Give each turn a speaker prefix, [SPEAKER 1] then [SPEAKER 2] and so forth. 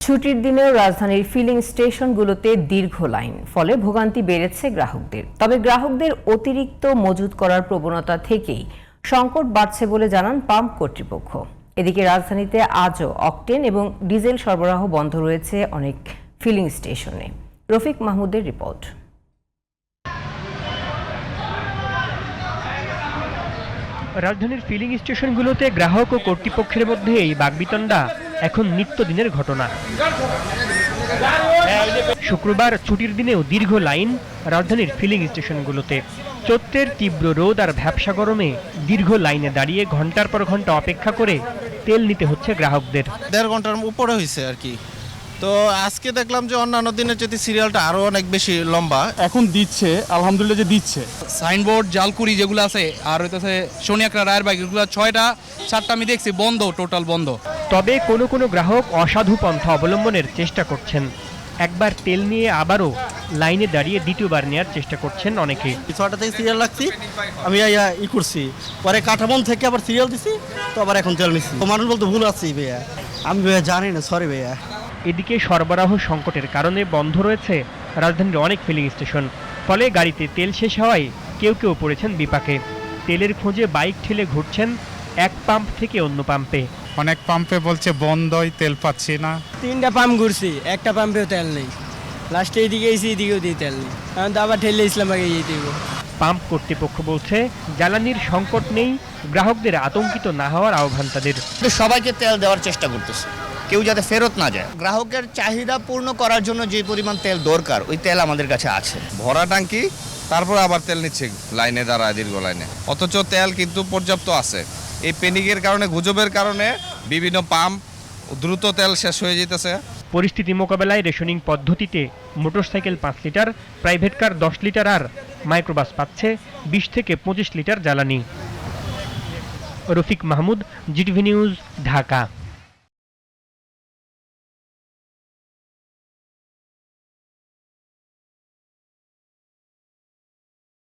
[SPEAKER 1] ছুটির দিনেও রাজধানীর ফিলিং স্টেশনগুলোতে দীর্ঘ লাইন, ফলে ভোগান্তি বেড়েছে গ্রাহকদের। তবে গ্রাহকদের অতিরিক্ত মজুত করার প্রবণতা থেকেই সংকট বাড়ছে বলে জানান পাম্প কর্তৃপক্ষ। এদিকে রাজধানীতে আজও অকটেন এবং ডিজেল সরবরাহ বন্ধ রয়েছে অনেক ফিলিং স্টেশনে। রফিক মাহমুদের রিপোর্ট।
[SPEAKER 2] রাজধানীর ফিলিং স্টেশনগুলোতে গ্রাহক ও কর্তৃপক্ষের মধ্যে এই বাকবিতণ্ডা এখন নিত্যদিনের ঘটনা। শুক্রবার ছুটির দিনেও দীর্ঘ লাইন রাজধানীর ফিলিং স্টেশনগুলোতে। চৈত্রের তীব্র রোদ আর ভ্যাপসা গরমে দীর্ঘ লাইনে দাঁড়িয়ে ঘন্টার পর ঘন্টা অপেক্ষা করে তেল নিতে হচ্ছে গ্রাহকদের।
[SPEAKER 3] 1.5 ঘন্টার উপরে হয়েছে আর কি। তো আজকে দেখলাম যে অন্যান্য দিনের চেয়ে সিরিয়ালটা আরো অনেক বেশি লম্বা।
[SPEAKER 4] এখন দিচ্ছে, আলহামদুলিল্লাহ যে দিচ্ছে।
[SPEAKER 5] সাইনবোর্ড জালকুড়ি যেগুলো আছে আর হইতেছে সোনিয়াকড়া রায়ের বাইক, এগুলো 6টা 7টা আমি দেখছি বন্ধ, টোটাল বন্ধ।
[SPEAKER 2] তবে কোনো কোনো গ্রাহক অসাধু পন্থা অবলম্বনের চেষ্টা করছেন। একবার তেল নিয়ে আবারও লাইনে দাঁড়িয়ে দ্বিতীয়বার নেওয়ার চেষ্টা করছেন অনেকে।
[SPEAKER 6] 6টা থেকে সিরিয়াল লাগছি, আমি করছি, পরে কাঠামন থেকে আবার সিরিয়াল দিছি, তো আবার এখন তেল নিচ্ছি। মানুষ বলতে ভুল আছে ভাইয়া, আমি ভাইয়া জানি না, সরি ভাইয়া।
[SPEAKER 2] এদিকে সরবরাহ সংকটের কারণে বন্ধ রয়েছে রাজধানীর অনেক ফিলিং স্টেশন। ফলে গাড়িতে তেল শেষ হওয়ায় কেউ কেউ পড়েছেন বিপাকে। তেলের খোঁজে বাইক ঠেলে ঘুরছেন এক পাম্প থেকে অন্য পাম্পে।
[SPEAKER 4] অনেক পাম্পে বলছে বন্ধই, তেল পাচ্ছি না।
[SPEAKER 7] 3টা পাম্প ঘুরছি, একটা পাম্পেও তেল নেই। লাস্টে এদিকে এসে এদিকেও দিয়ে তেল নেই, কারণ তো আবার ঠেলে ইসলামবাগে গিয়ে দিব।
[SPEAKER 2] পাম্প কর্তৃপক্ষ বলছে জ্বালানির সংকট নেই, গ্রাহকদের আতঙ্কিত না হওয়ার আহ্বান তাদের।
[SPEAKER 8] সবাইকে তেল দেওয়ার চেষ্টা করতেছে, কেউ যাতে ফেরত না যায়। গ্রাহকের চাহিদা পূর্ণ করার জন্য যে পরিমাণ তেল দরকার ওই তেল আমাদের কাছে আছে।
[SPEAKER 3] ভরা ট্যাঙ্কি, তারপর আবার তেল নিচ্ছে লাইনে দাঁড়ায়, দীর্ঘ লাইনে। অথচ তেল কিন্তু পর্যাপ্ত আছে। এই প্যানিকের কারণে, গুজবের কারণে বিভিন্ন পাম্প দ্রুত তেল শেষ হয়ে যেতেছে।
[SPEAKER 2] পরিস্থিতি মোকাবেলায় রেশনিং পদ্ধতিতে মোটরসাইকেল 5 লিটার, প্রাইভেট কার 10 লিটার আর মাইক্রোবাস পাচ্ছে 20 থেকে 25 লিটার জ্বালানি। Rafiq Mahmud, GTV news, Dhaka.